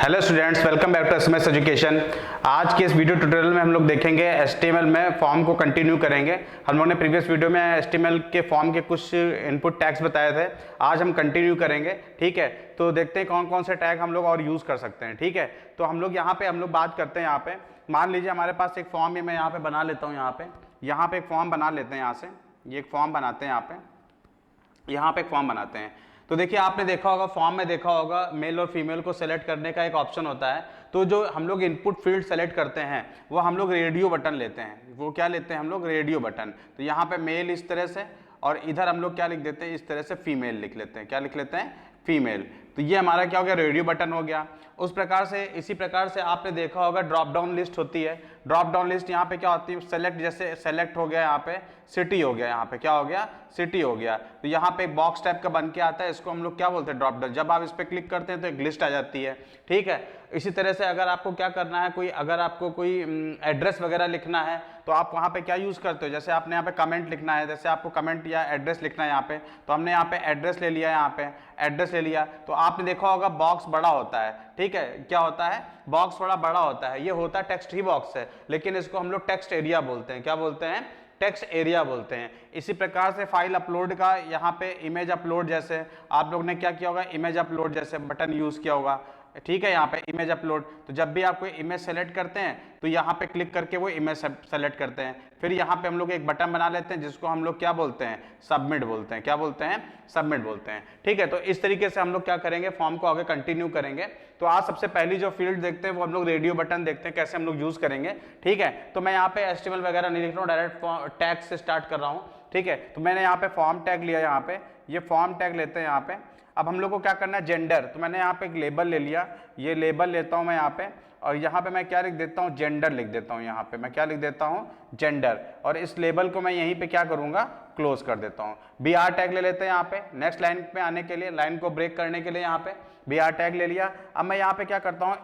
Hello students, welcome back to SMS education. आज के इस वीडियो ट्यूटोरियल में हम लोग देखेंगे एचटीएमएल में फॉर्म को कंटिन्यू करेंगे। हम लोग ने प्रीवियस वीडियो में एचटीएमएल के फॉर्म के कुछ इनपुट टैग्स बताए थे, आज हम कंटिन्यू करेंगे। ठीक है, तो देखते हैं कौन कौन से टैग हम लोग और यूज़ कर सकते हैं। ठीक है, तो हम लोग यहाँ पे बात करते हैं। यहाँ पे मान लीजिए हमारे पास एक फॉर्म है, मैं यहाँ पे बना लेता हूँ। यहाँ पे एक फॉर्म बना लेते हैं। यहाँ से ये एक फॉर्म बनाते हैं। यहाँ पे एक फॉर्म बनाते हैं। तो देखिए, आपने देखा होगा फॉर्म में देखा होगा मेल और फीमेल को सेलेक्ट करने का एक ऑप्शन होता है। तो जो हम लोग इनपुट फील्ड सेलेक्ट करते हैं वो हम लोग रेडियो बटन लेते हैं। वो क्या लेते हैं हम लोग? Radio button. तो यहाँ पे मेल इस तरह से, और इधर हम लोग क्या लिख देते हैं? इस तरह से फीमेल लिख लेते हैं। क्या लिख लेते हैं? फीमेल। तो ये हमारा क्या हो गया? रेडियो बटन हो गया। उस प्रकार से, इसी प्रकार से आपने देखा होगा ड्रॉप डाउन लिस्ट होती है। ड्रॉप डाउन लिस्ट यहाँ पे क्या होती है? सेलेक्ट, जैसे सेलेक्ट हो गया यहाँ पे सिटी हो गया। यहाँ पे क्या हो गया? सिटी हो गया। तो यहाँ पे एक बॉक्स टाइप का बन के आता है, इसको हम लोग क्या बोलते हैं? Drop down. जब आप इस पर क्लिक करते हैं तो एक लिस्ट आ जाती है। ठीक है, इसी तरह से अगर आपको क्या करना है, अगर आपको कोई एड्रेस वगैरह लिखना है तो आप वहाँ पे क्या यूज़ करते हो? जैसे आपने यहाँ पे कमेंट लिखना है, जैसे आपको कमेंट या एड्रेस लिखना है यहाँ पे, तो हमने यहाँ पे एड्रेस ले लिया। यहाँ पे एड्रेस ले लिया तो आपने देखा होगा बॉक्स बड़ा होता है। ठीक है, क्या होता है? बॉक्स थोड़ा बड़ा होता है। ये होता है टेक्स्ट ही बॉक्स है, लेकिन इसको हम लोग टेक्स्ट एरिया बोलते हैं। क्या बोलते हैं? टेक्स्ट एरिया बोलते हैं। इसी प्रकार से फाइल अपलोड का, यहाँ पे इमेज अपलोड, जैसे आप लोग ने क्या किया होगा? इमेज अपलोड जैसे बटन यूज किया होगा। ठीक है, यहाँ पे इमेज अपलोड। तो जब भी आप कोई इमेज सेलेक्ट करते हैं तो यहाँ पे क्लिक करके वो इमेज सेलेक्ट करते हैं। फिर यहाँ पे हम लोग एक बटन बना लेते हैं जिसको हम लोग क्या बोलते हैं? सबमिट बोलते हैं। क्या बोलते हैं? सबमिट बोलते हैं। ठीक है, तो इस तरीके से हम लोग क्या करेंगे? फॉर्म को आगे कंटिन्यू करेंगे। तो आज सबसे पहली जो फील्ड देखते हैं वो हम लोग रेडियो बटन देखते हैं, कैसे हम लोग यूज करेंगे। ठीक है, तो मैं यहाँ पे एचटीएमएल वगैरह नहीं लिख रहा हूँ, डायरेक्ट टैग से स्टार्ट कर रहा हूँ। ठीक है, तो मैंने यहाँ पे फॉर्म टैग लिया। यहाँ पे ये फॉर्म टैग लेते हैं। यहाँ पे अब हम लोग को क्या करना है? जेंडर। तो मैंने यहाँ पे एक लेबल ले लिया, ये लेबल लेता हूँ मैं यहाँ पे, और यहाँ पे मैं क्या लिख देता हूँ? जेंडर लिख देता हूँ। यहाँ पे मैं क्या लिख देता हूँ? जेंडर। और इस लेबल को मैं यहीं पे क्या करूँगा? क्लोज कर देता हूँ। BR टैग ले लेते हैं यहाँ पे, नेक्स्ट लाइन पे आने के लिए, लाइन को ब्रेक करने के लिए यहाँ पे BR टैग ले लिया। अब मैं यहाँ पे क्या करता हूँ?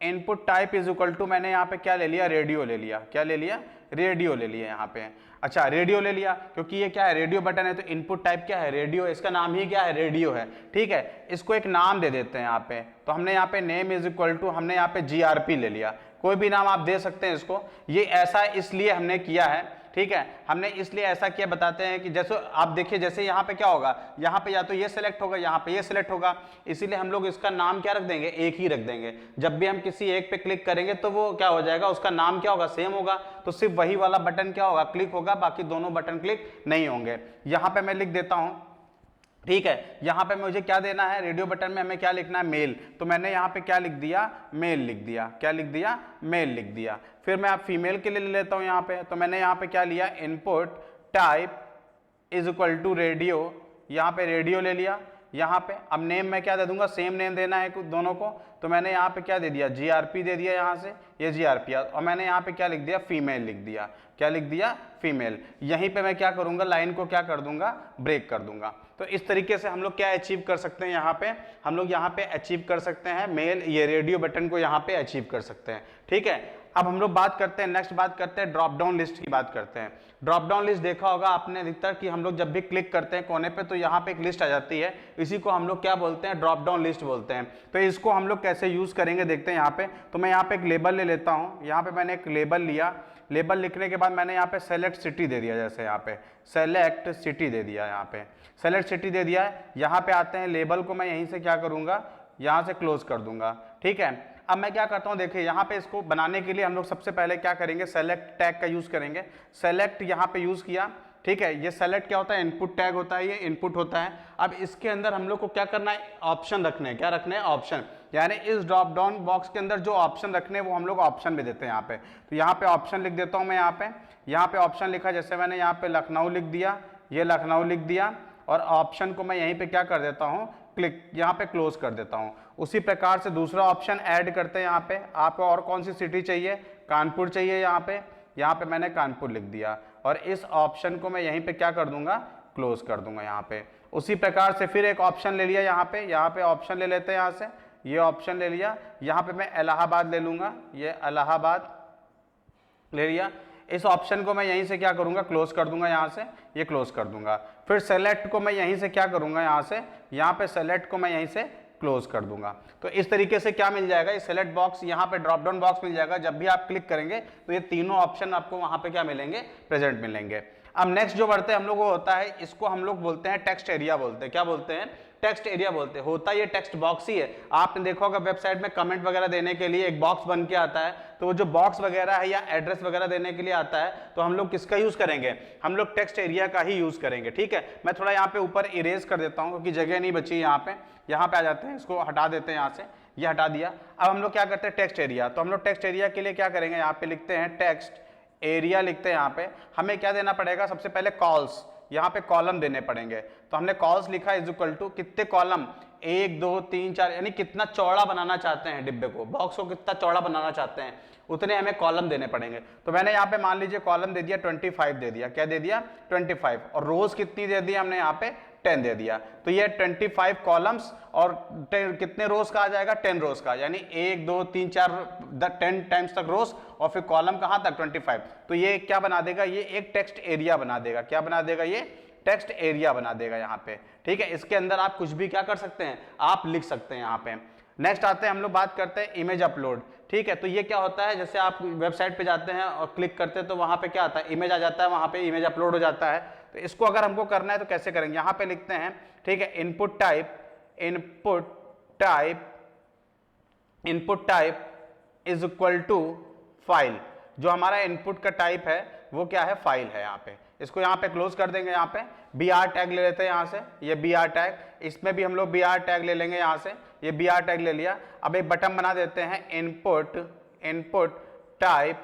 Input type is equal to, मैंने यहाँ पे क्या ले लिया? रेडियो ले लिया। क्या ले लिया? रेडियो ले लिया यहाँ पे। अच्छा, रेडियो ले लिया क्योंकि ये क्या है? रेडियो बटन है, तो इनपुट टाइप क्या है? रेडियो। इसका नाम ही क्या है? रेडियो है। ठीक है, इसको एक नाम दे देते हैं यहाँ पे। तो हमने यहाँ पे नेम इज इक्वल टू, हमने यहाँ पे GRP ले लिया। कोई भी नाम आप दे सकते हैं इसको। ये ऐसा इसलिए हमने किया है, ठीक है, हमने इसलिए ऐसा किया, बताते हैं कि जैसे आप देखिए, जैसे यहाँ पे क्या होगा? यहाँ पे या तो ये सिलेक्ट होगा, यहाँ पे ये सिलेक्ट होगा, इसीलिए हम लोग इसका नाम क्या रख देंगे? एक ही रख देंगे। जब भी हम किसी एक पे क्लिक करेंगे तो वो क्या हो जाएगा? उसका नाम क्या होगा? सेम होगा। तो सिर्फ वही वाला बटन क्या होगा? क्लिक होगा, बाकी दोनों बटन क्लिक नहीं होंगे। यहाँ पे मैं लिख देता हूँ। ठीक है, यहाँ पे मुझे क्या देना है? रेडियो बटन में हमें क्या लिखना है? मेल। तो मैंने यहाँ पे क्या लिख दिया? मेल लिख दिया। क्या लिख दिया? मेल लिख दिया। फिर मैं आप फीमेल के लिए ले लेता हूँ यहाँ पे। तो मैंने यहाँ पे क्या लिया? Input type is equal to radio. यहाँ पे रेडियो ले लिया। यहाँ पे अब नेम मैं क्या दे दूंगा? सेम नेम देना है दोनों को। तो मैंने यहाँ पे क्या दे दिया? GRP दे दिया। यहाँ से ये GRP, और मैंने यहाँ पे क्या लिख दिया? फीमेल लिख दिया। क्या लिख दिया? फीमेल। यहीं पे मैं क्या करूंगा? लाइन को क्या कर दूंगा? ब्रेक कर दूंगा। तो इस तरीके से हम लोग क्या अचीव कर सकते हैं? यहाँ पे हम लोग यहाँ पे अचीव कर सकते हैं मेल, ये रेडियो बटन को यहाँ पे अचीव कर सकते हैं। ठीक है, अब हम लोग बात करते हैं, नेक्स्ट बात करते हैं ड्रॉप डाउन लिस्ट की बात करते हैं। ड्रॉप डाउन लिस्ट देखा होगा आपने अधिकतर कि हम लोग जब भी क्लिक करते हैं कोने पे तो यहाँ पे एक लिस्ट आ जाती है। इसी को हम लोग क्या बोलते हैं? ड्रॉप डाउन लिस्ट बोलते हैं। तो इसको हम लोग कैसे यूज करेंगे देखते हैं यहाँ पे। तो मैं यहाँ पे एक लेबल ले लेता हूँ। यहाँ पे मैंने एक लेबल लिया। लेबल लिखने के बाद मैंने यहाँ पे सेलेक्ट सिटी दे दिया। जैसे यहाँ पे सेलेक्ट सिटी दे दिया। यहाँ पे सेलेक्ट सिटी दे दिया है। यहाँ पे आते हैं, लेबल को मैं यहीं से क्या करूँगा? यहाँ से क्लोज कर दूंगा। ठीक है, अब मैं क्या करता हूँ? देखिए, यहाँ पे इसको बनाने के लिए हम लोग सबसे पहले क्या करेंगे? सेलेक्ट टैग का यूज करेंगे। सेलेक्ट यहाँ पे यूज किया। ठीक है, ये सेलेक्ट क्या होता है? इनपुट टैग होता है, ये इनपुट होता है। अब इसके अंदर हम लोग को क्या करना है? ऑप्शन रखने हैं। क्या रखने हैं? ऑप्शन। यानी इस ड्रॉप डाउन बॉक्स के अंदर जो ऑप्शन रखने हैं वो हम लोग ऑप्शन में देते हैं यहाँ पे। तो यहाँ पे ऑप्शन लिख देता हूँ मैं। यहाँ पे ऑप्शन लिखा, जैसे मैंने यहाँ पे लखनऊ लिख दिया, ये लखनऊ लिख दिया, और ऑप्शन को मैं यहीं पे क्या कर देता हूँ? क्लिक, यहाँ पे क्लोज कर देता हूँ। उसी प्रकार से दूसरा ऑप्शन ऐड करते हैं। यहाँ पे आपको और कौन सी सिटी चाहिए? कानपुर चाहिए। यहाँ पे मैंने कानपुर लिख दिया, और इस ऑप्शन को मैं यहीं पे क्या कर दूंगा? क्लोज कर दूंगा यहाँ पे। उसी प्रकार से फिर एक ऑप्शन ले लिया। यहाँ पे ऑप्शन ले लेते हैं। यहाँ से ये ऑप्शन ले लिया। यहाँ पे मैं इलाहाबाद ले लूंगा, ये इलाहाबाद ले लिया। इस ऑप्शन को मैं यहीं से क्या करूंगा, क्लोज कर दूंगा, यहाँ से ये क्लोज कर दूंगा। फिर सेलेक्ट को मैं यहीं से क्या करूंगा, यहाँ से यहाँ पे सेलेक्ट को मैं यहीं से क्लोज कर दूंगा। तो इस तरीके से क्या मिल जाएगा, ये सेलेक्ट बॉक्स, यहाँ पे ड्रॉप डाउन बॉक्स मिल जाएगा। जब भी आप क्लिक करेंगे तो ये तीनों ऑप्शन आपको वहां पे क्या मिलेंगे, प्रेजेंट मिलेंगे। अब नेक्स्ट जो बढ़ते हैं हम लोग वो होता है, इसको हम लोग बोलते हैं टेक्स्ट एरिया बोलते हैं। क्या बोलते हैं, टेक्स्ट एरिया बोलते हैं। होता ये टेक्स्ट बॉक्स ही है। आपने देखा होगा वेबसाइट में कमेंट वगैरह देने के लिए एक बॉक्स बन के आता है, तो वो जो बॉक्स वगैरह है या एड्रेस वगैरह देने के लिए आता है, तो हम लोग किसका यूज करेंगे, हम लोग टेक्स्ट एरिया का ही यूज करेंगे। ठीक है, मैं थोड़ा यहाँ पे ऊपर इरेज कर देता हूँ क्योंकि जगह नहीं बची यहाँ पे आ जाते हैं, इसको हटा देते हैं यहाँ से, ये हटा दिया। अब हम लोग क्या करते हैं, टेक्स्ट एरिया। तो हम लोग टेक्स्ट एरिया के लिए क्या करेंगे, यहाँ पे लिखते हैं टेक्स्ट एरिया, लिखते हैं यहाँ पे। हमें क्या देना पड़ेगा, सबसे पहले कॉल्स, यहाँ पे कॉलम देने पड़ेंगे। तो हमने कॉल्स लिखा इज इक्वल टू कितने कॉलम, 1 2 3 4, यानी कितना चौड़ा बनाना चाहते हैं डिब्बे को, बॉक्स को कितना चौड़ा बनाना चाहते हैं, उतने हमें कॉलम देने पड़ेंगे। तो मैंने यहाँ पे मान लीजिए कॉलम दे दिया 25 दे दिया, क्या दे दिया 25, और रोज कितनी दे दी हमने यहाँ पे 10 दे दिया। तो ये 25 कॉलम्स और कितने रोज का आ जाएगा, 10 रोज का, यानी 1 2 3 4 10 टाइम्स तक रोज, और फिर कॉलम कहाँ तक 25। तो ये क्या बना देगा, ये एक टेक्स्ट एरिया बना देगा। क्या बना देगा, ये टेक्स्ट एरिया बना देगा यहाँ पे। ठीक है, इसके अंदर आप कुछ भी क्या कर सकते हैं, आप लिख सकते हैं यहाँ पे। नेक्स्ट आते हैं, हम लोग बात करते हैं इमेज अपलोड। ठीक है, तो ये क्या होता है, जैसे आप वेबसाइट पे जाते हैं और क्लिक करते हैं तो वहां पे क्या आता है, इमेज आ जाता है, वहां पे इमेज अपलोड हो जाता है। तो इसको अगर हमको करना है तो कैसे करेंगे, यहाँ पे लिखते हैं, ठीक है, input type is equal to file. जो हमारा इनपुट का टाइप है वो क्या है, फाइल है। यहाँ पे इसको यहाँ पे क्लोज कर देंगे। यहाँ पे br टैग ले लेते हैं, यहाँ से ये br टैग, इसमें भी हम लोग br टैग ले लेंगे, यहाँ से ये br टैग ले लिया। अब एक बटन बना देते हैं, input type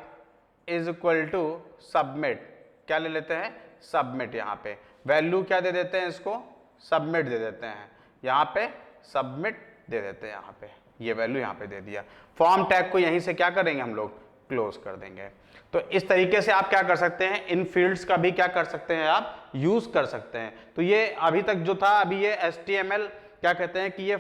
is equal to submit. क्या ले लेते हैं, सबमिट। यहाँ पे वैल्यू क्या दे देते हैं, इसको सबमिट दे देते हैं, यहाँ पे सबमिट दे देते हैं। यहाँ पे ये वैल्यू यहाँ पे दे दिया। फॉर्म टैग को यहीं से क्या करेंगे, हम लोग क्लोज कर देंगे। तो इस तरीके से आप क्या कर सकते हैं, इन फील्ड्स का भी क्या कर सकते हैं, आप यूज कर सकते हैं। तो ये अभी तक जो था, अभी ये HTML क्या कहते हैं कि ये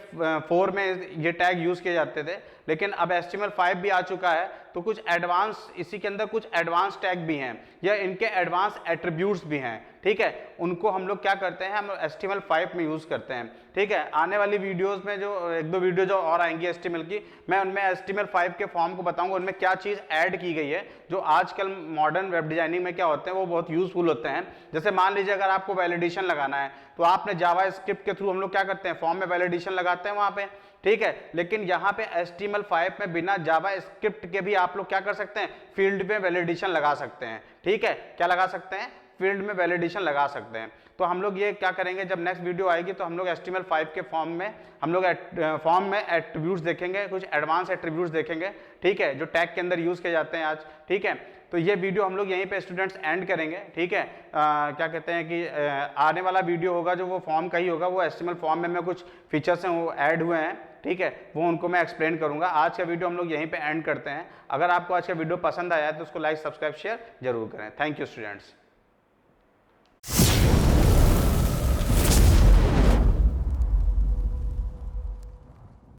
4 में ये टैग यूज किए जाते थे, लेकिन अब HTML5 भी आ चुका है। तो कुछ एडवांस, इसी के अंदर कुछ एडवांस टैग भी हैं या इनके एडवांस एट्रीब्यूट्स भी हैं। ठीक है, उनको हम लोग क्या करते हैं, हम HTML5 में यूज करते हैं। ठीक है, आने वाली वीडियोस में जो 1-2 वीडियो जो और आएंगी HTML की, मैं उनमें HTML5 के फॉर्म को बताऊंगा, उनमें क्या चीज ऐड की गई है जो आजकल मॉडर्न वेब डिजाइनिंग में क्या होते हैं, वो बहुत यूजफुल होते हैं। जैसे मान लीजिए अगर आपको वैलिडेशन लगाना है तो आपने जावास्क्रिप्ट के थ्रू हम लोग क्या करते हैं, फॉर्म में वैलिडेशन लगाते हैं वहां पे। ठीक है, लेकिन यहाँ पे HTML5 में बिना जावास्क्रिप्ट के भी आप लोग क्या कर सकते हैं, फील्ड में वैलिडेशन लगा सकते हैं। ठीक है, क्या लगा सकते हैं, फील्ड में वैलिडेशन लगा सकते हैं। तो हम लोग ये क्या करेंगे, जब नेक्स्ट वीडियो आएगी तो हम लोग HTML5 के फॉर्म में हम लोग फॉर्म में एट्रीब्यूट्स देखेंगे, कुछ एडवांस एट्रीब्यूट्स देखेंगे। ठीक है, जो टैग के अंदर यूज किए जाते हैं आज। ठीक है, तो ये वीडियो हम लोग यहीं पे स्टूडेंट्स एंड करेंगे। ठीक है, क्या कहते हैं कि आने वाला वीडियो होगा जो वो फॉर्म का ही होगा, वो HTML फॉर्म में कुछ फीचर्स हैं वो ऐड हुए हैं। ठीक है, वो उनको मैं एक्सप्लेन करूंगा। आज का वीडियो हम लोग यहीं पे एंड करते हैं। अगर आपको आज का वीडियो पसंद आया है तो उसको लाइक, सब्सक्राइब, शेयर जरूर करें। Thank you students.